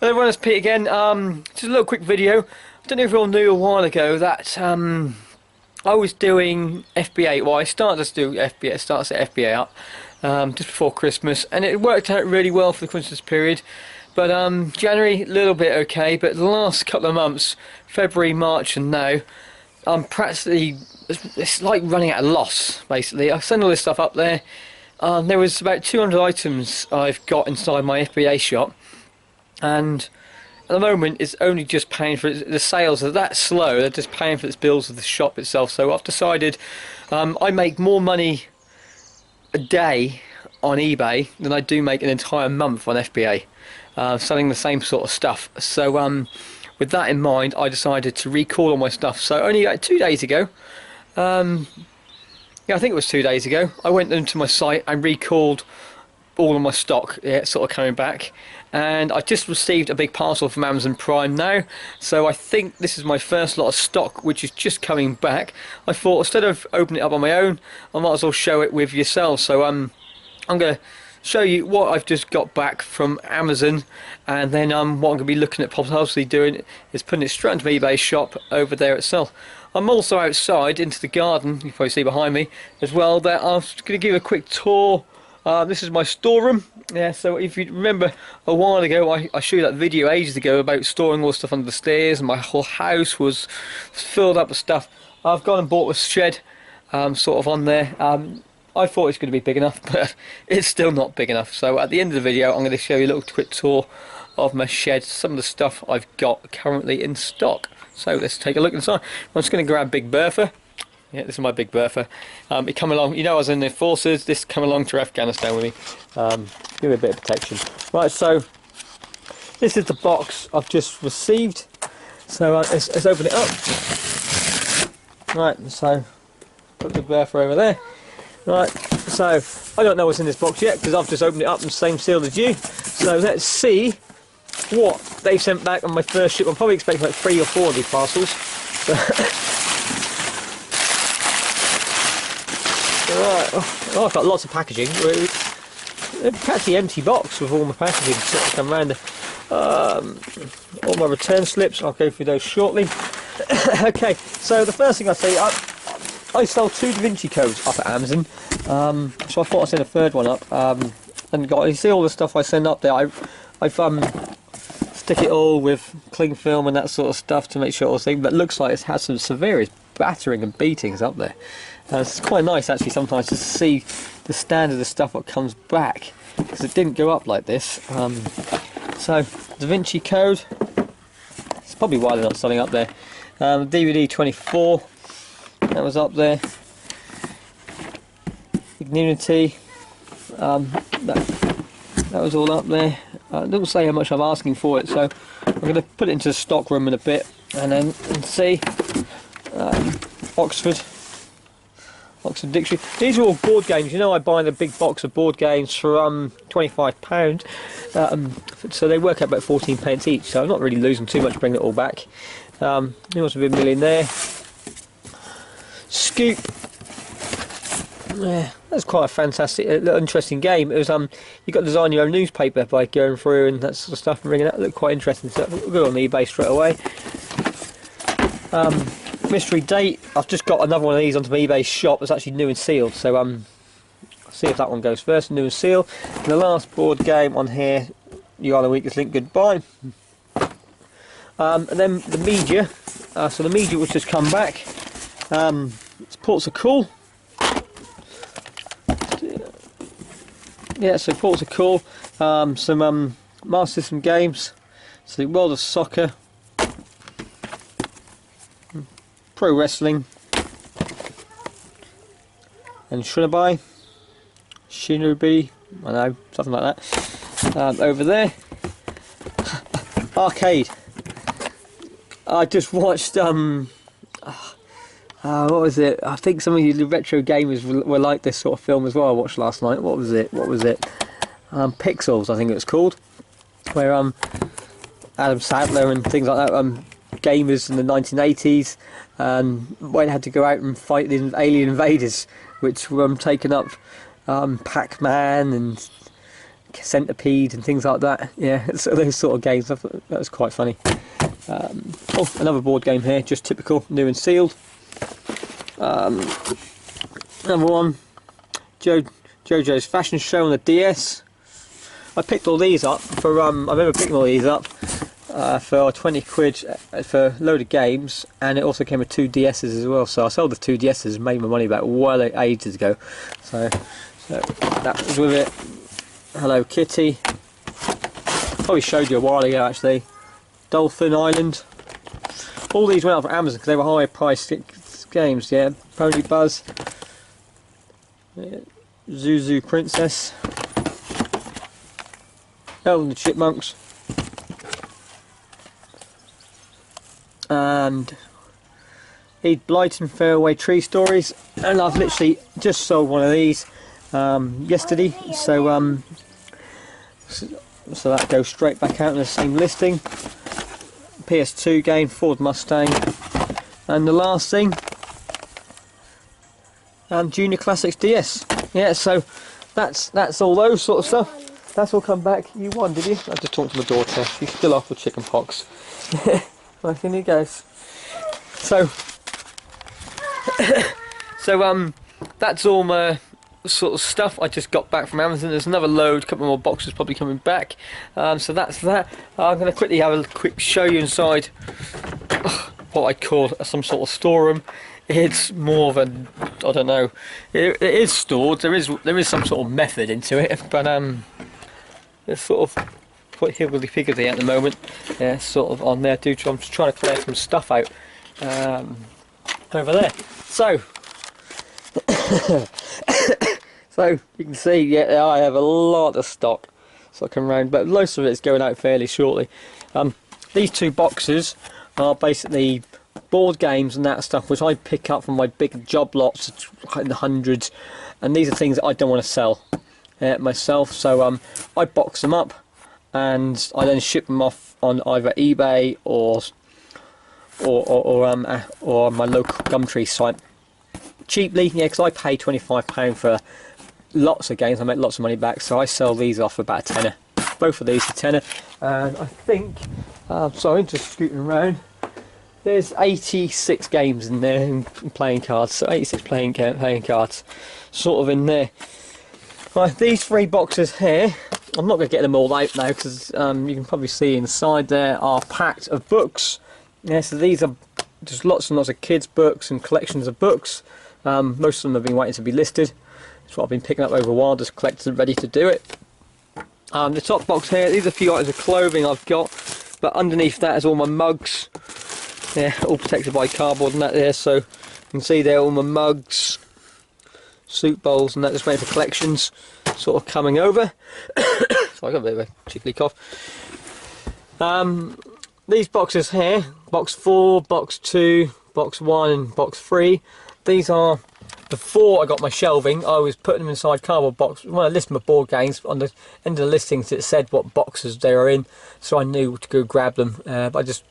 Hello everyone, it's Pete again. Just a little quick video. I don't know if you all knew a while ago that I was doing FBA. Well, I started to do FBA, started to set FBA up just before Christmas, and it worked out really well for the Christmas period. But January, a little bit okay, but the last couple of months, February, March and now, I'm practically, it's like running at a loss, basically. I send all this stuff up there. There was about 200 items I've got inside my FBA shop, and at the moment it's only just paying for it. The sales are that slow, they're just paying for its bills of the shop itself. So I've decided I make more money a day on eBay than I do make an entire month on FBA, selling the same sort of stuff. So with that in mind, I decided to recall all my stuff. So only 2 days ago, yeah, I think it was 2 days ago, I went into my site and recalled all of my stock. Yeah, it's sort of coming back, and I just received a big parcel from Amazon Prime now, so I think this is my first lot of stock which is just coming back. I thought instead of opening it up on my own, I might as well show it with yourselves. So I'm going to show you what I've just got back from Amazon, and then what I'm going to be looking at possibly doing is putting it straight into my eBay shop over there itself. I'm also outside into the garden, you can probably see behind me as well, that I'm going to give a quick tour. This is my storeroom. Yeah, so if you remember a while ago, I showed you that video ages ago about storing all the stuff under the stairs, and my whole house was filled up with stuff. I've gone and bought a shed sort of on there. I thought it's going to be big enough, but it's still not big enough. So at the end of the video, I'm going to show you a little quick tour of my shed, some of the stuff I've got currently in stock. So let's take a look inside. I'm just going to grab Big Bertha. Yeah, this is my Big Bertha. It come along, you know, I was in the forces. This come along to Afghanistan with me. Give me a bit of protection. Right, so this is the box I've just received. So let's open it up. Right, so put Big Bertha over there. Right, so I don't know what's in this box yet because I've just opened it up and same sealed as you. So let's see what they sent back on my first ship. I'm probably expecting like 3 or 4 of these parcels. Right, oh, I've got lots of packaging. It's actually an empty box with all my packaging sort of come around. All my return slips, I'll go through those shortly. Okay, so the first thing I say, I sell 2 Da Vinci codes up at Amazon, so I thought I'd send a third one up. And you see all the stuff I send up there, I've stick it all with cling film and that sort of stuff to make sure all thing, but it looks like it's had some severest battering and beatings up there. It's quite nice actually sometimes to see the standard of stuff that comes back, because it didn't go up like this. So Da Vinci Code, it's probably why they're not selling up there. DVD 24, that was up there. Igninity, that was all up there. It doesn't say how much I'm asking for it, so I'm going to put it into the stock room in a bit and see. Oxford Dictionary. These are all board games. You know, I buy the big box of board games for £25, so they work out about 14p each. So I'm not really losing too much bringing it all back. Who wants to be a millionaire? Scoop. Yeah, that's quite a fantastic, little interesting game. It was you got to design your own newspaper by going through and that sort of stuff and bringing it out. It looked quite interesting. So we'll go on eBay straight away. Mystery date. I've just got another one of these onto my eBay shop. It's actually new and sealed. So I'll see if that one goes first. New and sealed. And the last board game on here, You Are the Weakest Link. Goodbye. And then the media. So the media was just come back. It's Ports of Call. Yeah, so Ports of Call. Some Master System games. So the World of Soccer. Pro Wrestling, and Shinobi, I know, something like that. Over there, Arcade. I just watched what was it? I think some of you retro gamers were like this sort of film as well. I watched last night. What was it? Pixels, I think it was called, where Adam Sandler and things like that. Gamers in the 1980s, and when had to go out and fight the alien invaders, which were taking up Pac-Man and Centipede and things like that. Yeah, so those sort of games. I thought that was quite funny. Oh, another board game here, just typical, new and sealed. Another one, JoJo's Fashion Show on the DS. I picked all these up for I remember picking all these up for 20 quid for a load of games, and it also came with 2 DSs as well. So I sold the 2 DSs and made my money back well ages ago. So that was with it. Hello Kitty. Probably showed you a while ago actually. Dolphin Island. All these went up for Amazon because they were higher priced games. Yeah, Pony Buzz. Yeah. Zuzu Princess. Alvin and the Chipmunks. And Eid Blyton Fairway Tree Stories. And I've literally just sold one of these yesterday. So that goes straight back out in the same listing. PS2 game, Ford Mustang. And the last thing, Junior Classics DS. Yeah, so that's all those sort of stuff. That's all come back. You won, did you? I just talked to my daughter. She's still off with chicken pox. Well, in he goes. So that's all my sort of stuff I just got back from Amazon. There's another load, a couple more boxes probably coming back. So that's that. I'm going to quickly have a quick show you inside what I call some sort of storeroom. It's more of a, I don't know, it is stored. There is some sort of method into it, but it's sort of quite higgledy-piggledy at the moment. Yeah, sort of on there. I'm just trying to clear some stuff out over there. So so you can see, yeah, I have a lot of stock so I come around, but most of it is going out fairly shortly. These 2 boxes are basically board games and that stuff which I pick up from my big job lots in the hundreds, and these are things that I don't want to sell myself, so I box them up and I then ship them off on either eBay or my local Gumtree site cheaply. Yeah, because I pay £25 for lots of games. I make lots of money back, so I sell these off for about a tenner. Both of these are tenner, and I think sorry, just scooting around, there's 86 games in there and playing cards, so 86 playing cards sort of in there. Right, these 3 boxes here, I'm not going to get them all out now because you can probably see inside there are packed of books. Yeah, so these are just lots and lots of kids' books and collections of books. Most of them have been waiting to be listed. That's what I've been picking up over a while, just collected, ready to do it. The top box here, these are a few items of clothing I've got, but underneath that is all my mugs. Yeah, all protected by cardboard and that there, so you can see there all my mugs, soup bowls and that, just waiting for collections sort of coming over. So I got a bit of a tickly cough. These boxes here, box 4, box 2, box 1 and box 3, these are, before I got my shelving I was putting them inside cardboard boxes. When I listed my board games, on the end of the listings it said what boxes they are in, so I knew to go grab them, but I just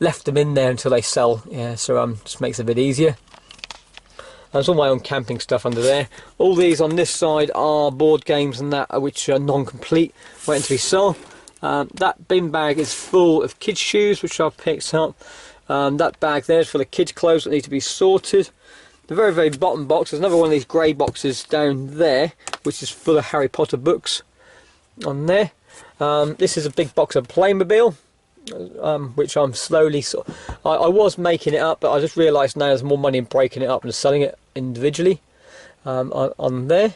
left them in there until they sell. Yeah, so just makes it a bit easier. There's all my own camping stuff under there. All these on this side are board games and that which are non-complete, waiting to be sold. That bin bag is full of kids' shoes which I've picked up. That bag there is full of kids' clothes that need to be sorted. The very, very bottom box, there's another one of these grey boxes down there which is full of Harry Potter books on there. This is a big box of Playmobil, which I'm slowly I was making it up, but I just realised now there's more money in breaking it up and selling it individually on there.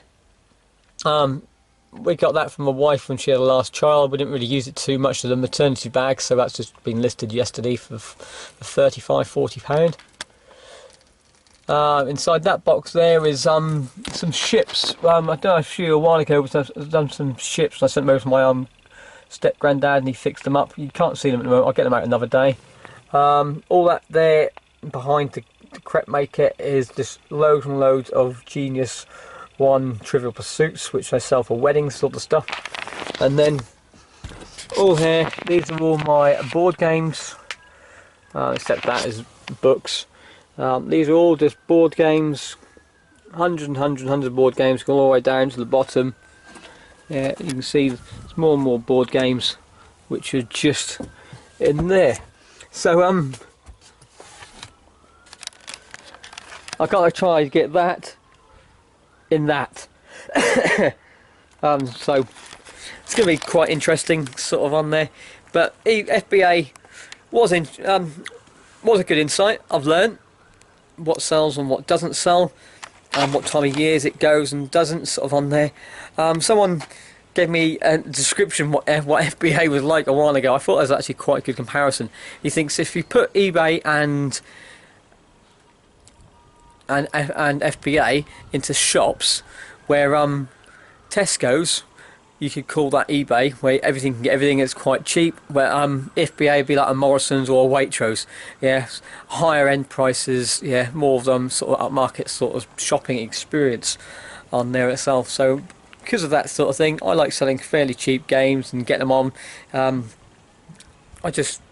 We got that from my wife when she had her last child. We didn't really use it too much as a maternity bag, so that's just been listed yesterday for £35–40. Inside that box there is some ships. I don't know, a few a while ago I've done some ships and I sent them over to my step granddad and he fixed them up. You can't see them at the moment, I'll get them out another day. All that there behind the crepe maker is just loads and loads of Genius 1 Trivial Pursuits which I sell for weddings sort of stuff. And then all here, these are all my board games, except that is books. These are all just board games, hundreds of board games, go all the way down to the bottom. Yeah, you can see there's more and more board games which are just in there. So I gotta try to get that in that. So it's gonna be quite interesting, sort of on there. But FBA was a good insight. I've learned what sells and what doesn't sell, and what time of years it goes and doesn't, sort of on there. Someone gave me a description what FBA was like a while ago. I thought it was actually quite a good comparison. He thinks if you put eBay and FBA into shops, where Tesco's, you could call that eBay, where everything can get everything that's quite cheap, where FBA would be like a Morrison's or a Waitrose. Yeah, higher end prices, yeah, more of them sort of upmarket sort of shopping experience on there itself. So because of that sort of thing, I like selling fairly cheap games and getting them on. I just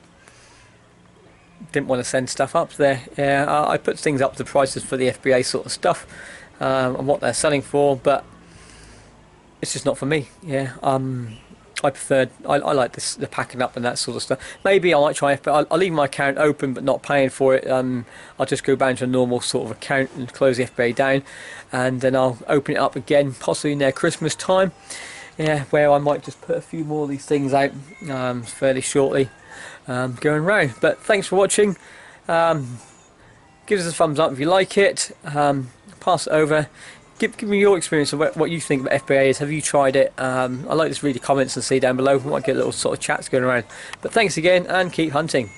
didn't want to send stuff up there. Yeah, I put things up the prices for the FBA sort of stuff, and what they're selling for, but it's just not for me. Yeah, I like this, the packing up and that sort of stuff. Maybe I might try FBA. I'll leave my account open but not paying for it. I'll just go back to a normal sort of account and close the FBA down, and then I'll open it up again, possibly near Christmas time. Yeah, where I might just put a few more of these things out fairly shortly, going round. But thanks for watching. Give us a thumbs up if you like it. Pass it over. Give me your experience of what you think about FBA is. Have you tried it? I'd like to read the comments and see down below. We might get little sort of chats going around. But thanks again, and keep hunting.